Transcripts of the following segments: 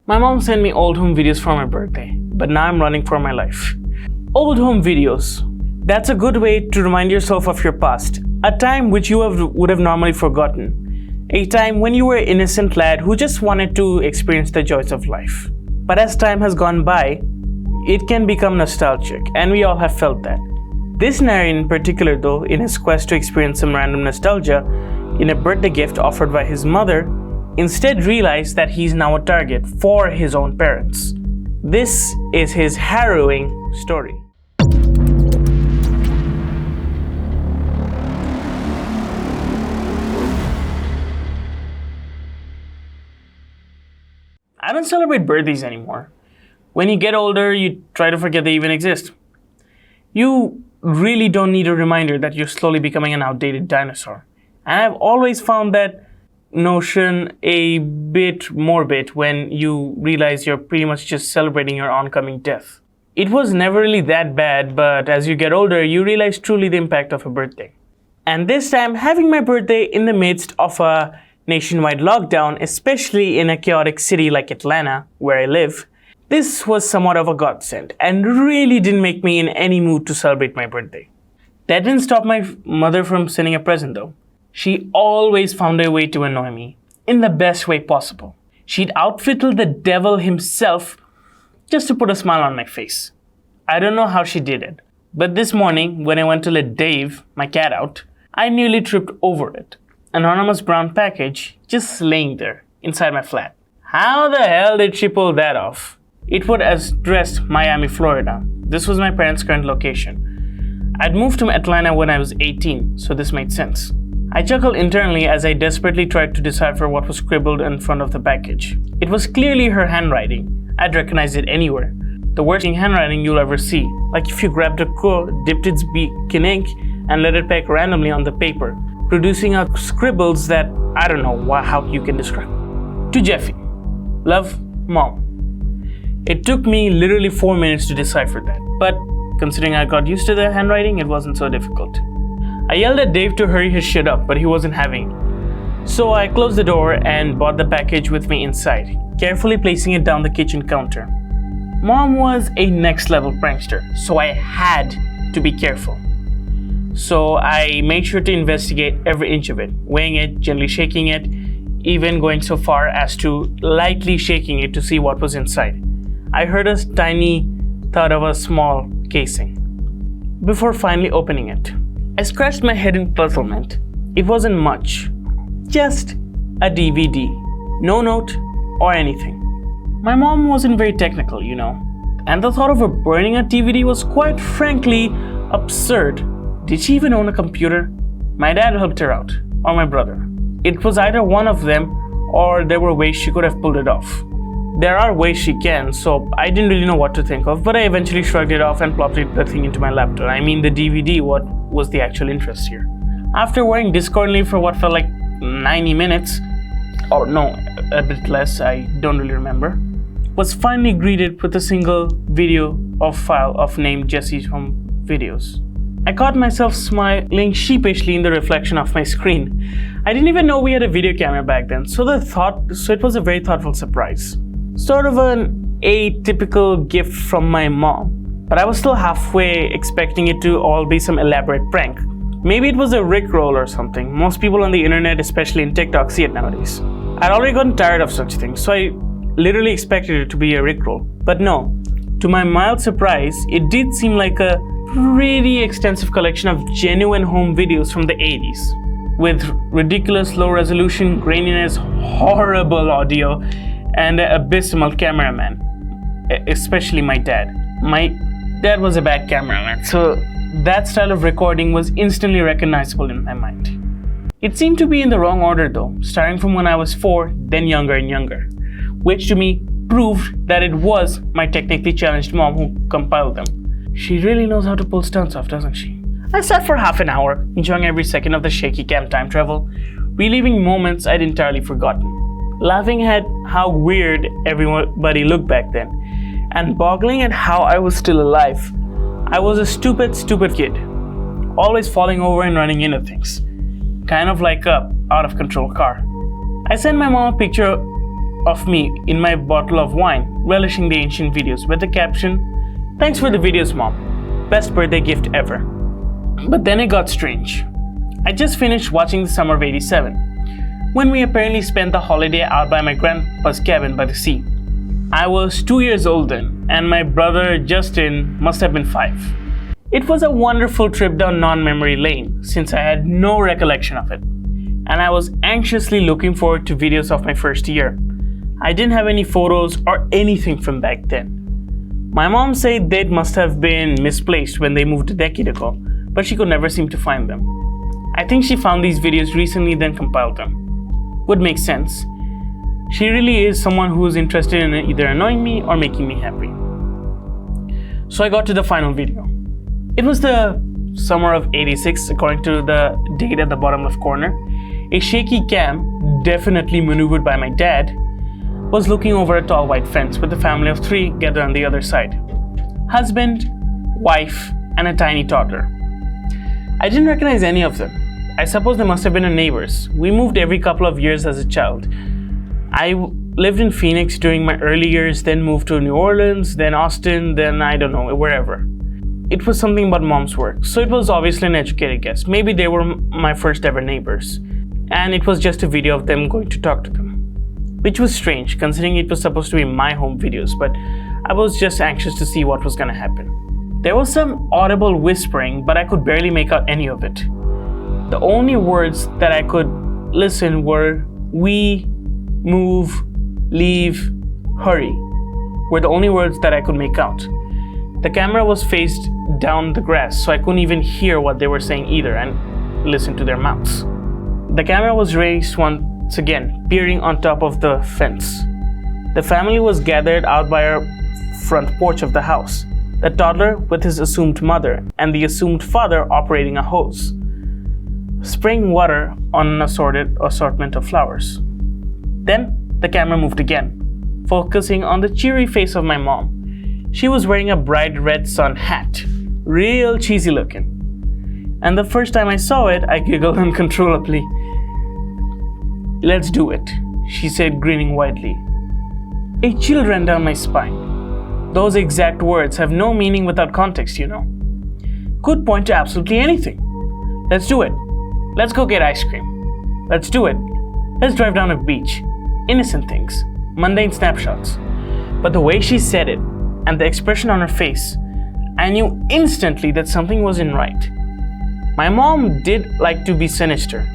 My mom sent me old home videos for my birthday, but now I'm running for my life. Old home videos. That's a good way to remind yourself of your past, a time which you would have normally forgotten, a time when you were an innocent lad who just wanted to experience the joys of life. But as time has gone by, it can become nostalgic, and we all have felt that. This narrator in particular, though, in his quest to experience some random nostalgia in a birthday gift offered by his mother, instead realized that he's now a target for his own parents. This is his harrowing story. I don't celebrate birthdays anymore. When you get older, you try to forget they even exist. You really don't need a reminder that you're slowly becoming an outdated dinosaur. And I've always found that notion a bit morbid when you realize you're pretty much just celebrating your oncoming death. It was never really that bad, but as you get older, you realize truly the impact of a birthday. And this time, having my birthday in the midst of a nationwide lockdown, especially in a chaotic city like Atlanta, where I live, this was somewhat of a godsend and really didn't make me in any mood to celebrate my birthday. That didn't stop my mother from sending a present though. She always found a way to annoy me, in the best way possible. She'd outfiddle the devil himself just to put a smile on my face. I don't know how she did it, but this morning when I went to let Dave, my cat, out, I nearly tripped over it. An anonymous brown package just laying there inside my flat. How the hell did she pull that off? It would address Miami, Florida. This was my parents' current location. I'd moved to Atlanta when I was 18, so this made sense. I chuckled internally as I desperately tried to decipher what was scribbled in front of the package. It was clearly her handwriting. I'd recognize it anywhere. The worst handwriting you'll ever see. Like if you grabbed a crow, dipped its beak in ink, and let it peck randomly on the paper, producing out scribbles that I don't know how you can describe. To Jeffy. Love, Mom. It took me literally 4 minutes to decipher that, but considering I got used to the handwriting, it wasn't so difficult. I yelled at Dave to hurry his shit up, but he wasn't having it. So I closed the door and brought the package with me inside, carefully placing it down the kitchen counter. Mom was a next level prankster, so I had to be careful. So I made sure to investigate every inch of it, weighing it, gently shaking it, even going so far as to lightly shaking it to see what was inside. I heard a tiny thud of a small casing before finally opening it. I scratched my head in puzzlement. It wasn't much, just a DVD, no note or anything. My mom wasn't very technical, and the thought of her burning a DVD was quite frankly absurd. Did she even own a computer? My dad helped her out, or my brother. It was either one of them, or there were ways she could have pulled it off. There are ways she can, so I didn't really know what to think of, but I eventually shrugged it off and plopped the thing into my laptop. I mean the DVD, what was the actual interest here? After worrying discordantly for what felt like 90 minutes, or no, a bit less, I don't really remember, was finally greeted with a single video file named Jesse's Home Videos. I caught myself smiling sheepishly in the reflection of my screen. I didn't even know we had a video camera back then, so it was a very thoughtful surprise. Sort of an atypical gift from my mom, but I was still halfway expecting it to all be some elaborate prank. Maybe it was a Rickroll or something. Most people on the internet, especially in TikTok, see it nowadays. I'd already gotten tired of such things, so I literally expected it to be a Rickroll. But no, to my mild surprise, it did seem like a pretty extensive collection of genuine home videos from the 80s, with ridiculous low resolution, graininess, horrible audio, and an abysmal cameraman, especially my dad. My dad was a bad cameraman, so that style of recording was instantly recognizable in my mind. It seemed to be in the wrong order though, starting from when I was 4, then younger and younger, which to me proved that it was my technically challenged mom who compiled them. She really knows how to pull stunts off, doesn't she? I sat for half an hour, enjoying every second of the shaky cam time travel, reliving moments I'd entirely forgotten, laughing at how weird everybody looked back then, and boggling at how I was still alive. I was a stupid kid, always falling over and running into things, kind of like a out-of-control car. I sent my mom a picture of me in my bottle of wine, relishing the ancient videos with the caption, "Thanks for the videos, Mom. Best birthday gift ever." But then it got strange. I just finished watching the summer of '87, when we apparently spent the holiday out by my grandpa's cabin by the sea. I was 2 years old then, and my brother Justin must have been 5. It was a wonderful trip down non-memory lane, since I had no recollection of it, and I was anxiously looking forward to videos of my first year. I didn't have any photos or anything from back then. My mom said they must have been misplaced when they moved a decade ago, but she could never seem to find them. I think she found these videos recently, then compiled them. Would make sense. She really is someone who is interested in either annoying me or making me happy. So I got to the final video. It was the summer of '86, according to the date at the bottom left corner. A shaky cam, definitely maneuvered by my dad, was looking over a tall white fence with a family of 3 gathered on the other side. Husband, wife, and a tiny toddler. I didn't recognize any of them. I suppose they must have been our neighbors. We moved every couple of years as a child. I lived in Phoenix during my early years, then moved to New Orleans, then Austin, then I don't know, wherever. It was something about Mom's work, so it was obviously an educated guess. Maybe they were my first ever neighbors, and it was just a video of them going to talk to them. Which was strange, considering it was supposed to be my home videos, but I was just anxious to see what was gonna happen. There was some audible whispering, but I could barely make out any of it. The only words that I could listen were "we," "move," "leave," "hurry," were the only words that I could make out. The camera was faced down the grass, so I couldn't even hear what they were saying either and listen to their mouths. The camera was raised once again, peering on top of the fence. The family was gathered out by our front porch of the house, the toddler with his assumed mother and the assumed father operating a hose, spraying water on an assortment of flowers. Then the camera moved again, focusing on the cheery face of my mom. She was wearing a bright red sun hat, real cheesy looking. And the first time I saw it, I giggled uncontrollably. "Let's do it," she said, grinning widely. A chill ran down my spine. Those exact words have no meaning without context, you know. Could point to absolutely anything. "Let's do it. Let's go get ice cream. Let's do it. Let's drive down a beach." Innocent things, mundane snapshots. But the way she said it, and the expression on her face, I knew instantly that something wasn't right. My mom did like to be sinister,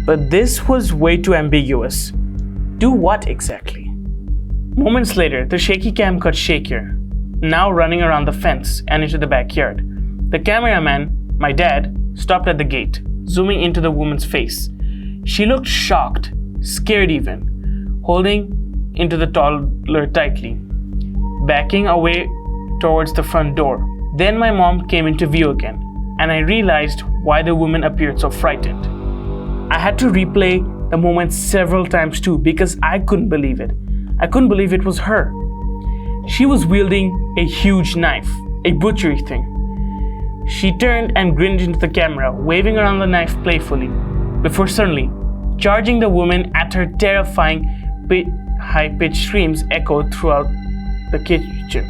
but this was way too ambiguous. Do what exactly? Moments later, the shaky cam got shakier, now running around the fence and into the backyard. The cameraman, my dad, stopped at the gate, zooming into the woman's face. She looked shocked, scared even, holding into the toddler tightly, backing away towards the front door. Then my mom came into view again, and I realized why the woman appeared so frightened. I had to replay the moment several times too, because I couldn't believe it. I couldn't believe it was her. She was wielding a huge knife, a butchery thing. She turned and grinned into the camera, waving around the knife playfully, before suddenly charging the woman at her. Terrifying high-pitched screams echoed throughout the kitchen.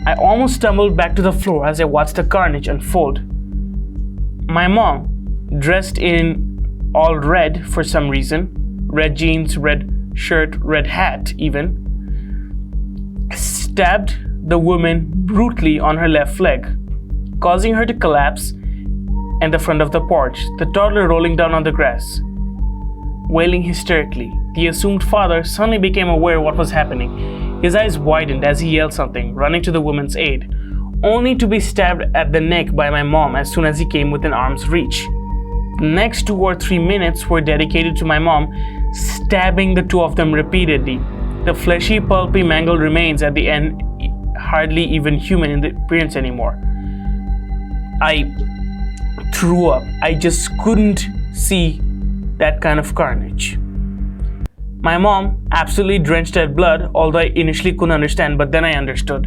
I almost stumbled back to the floor as I watched the carnage unfold. My mom, dressed in all red for some reason, red jeans, red shirt, red hat even, stabbed the woman brutally on her left leg, causing her to collapse in the front of the porch, the toddler rolling down on the grass, wailing hysterically. The assumed father suddenly became aware of what was happening. His eyes widened as he yelled something, running to the woman's aid, only to be stabbed at the neck by my mom as soon as he came within arm's reach. The next 2 or 3 minutes were dedicated to my mom stabbing the two of them repeatedly. The fleshy, pulpy, mangled remains at the end, hardly even human in appearance anymore. I threw up. I just couldn't see that kind of carnage. My mom, absolutely drenched in blood, although I initially couldn't understand, but then I understood.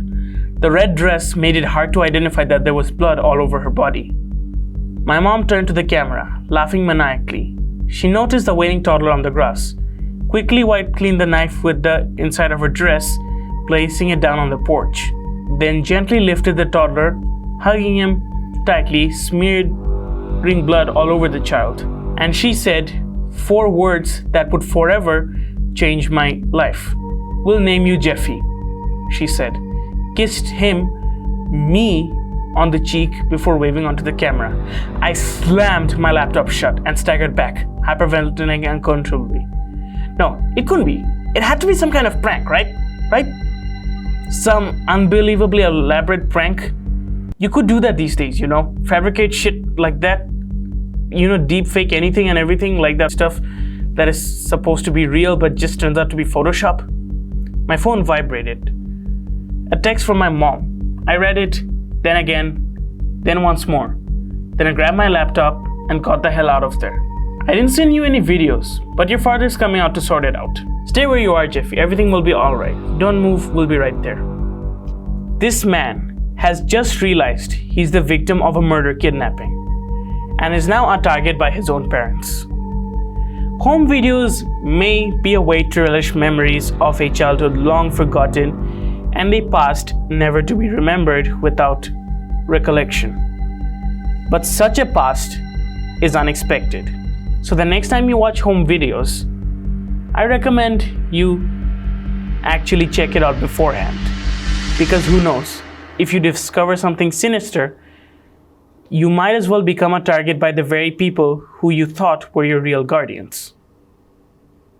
The red dress made it hard to identify that there was blood all over her body. My mom turned to the camera, laughing maniacally. She noticed the wailing toddler on the grass, quickly wiped clean the knife with the inside of her dress, placing it down on the porch. Then gently lifted the toddler, hugging him tightly, smearing blood all over the child. And she said 4 words that would forever change my life. "We'll name you Jeffy," she said. Kissed me on the cheek before waving onto the camera. I slammed my laptop shut and staggered back, hyperventilating uncontrollably. No, it couldn't be. It had to be some kind of prank, right? Right? Some unbelievably elaborate prank. You could do that these days, fabricate shit like that. Deep fake anything and everything like that stuff that is supposed to be real but just turns out to be Photoshop. My phone vibrated. A text from my mom. I read it, then again, then once more. Then I grabbed my laptop and got the hell out of there. I didn't send you any videos, but your father's coming out to sort it out. Stay where you are, Jeffy. Everything will be alright. Don't move, we'll be right there. This man has just realized he's the victim of a murder kidnapping and is now a target by his own parents. Home videos may be a way to relish memories of a childhood long forgotten and a past never to be remembered without recollection. But such a past is unexpected. So the next time you watch home videos, I recommend you actually check it out beforehand. Because who knows, if you discover something sinister, you might as well become a target by the very people who you thought were your real guardians.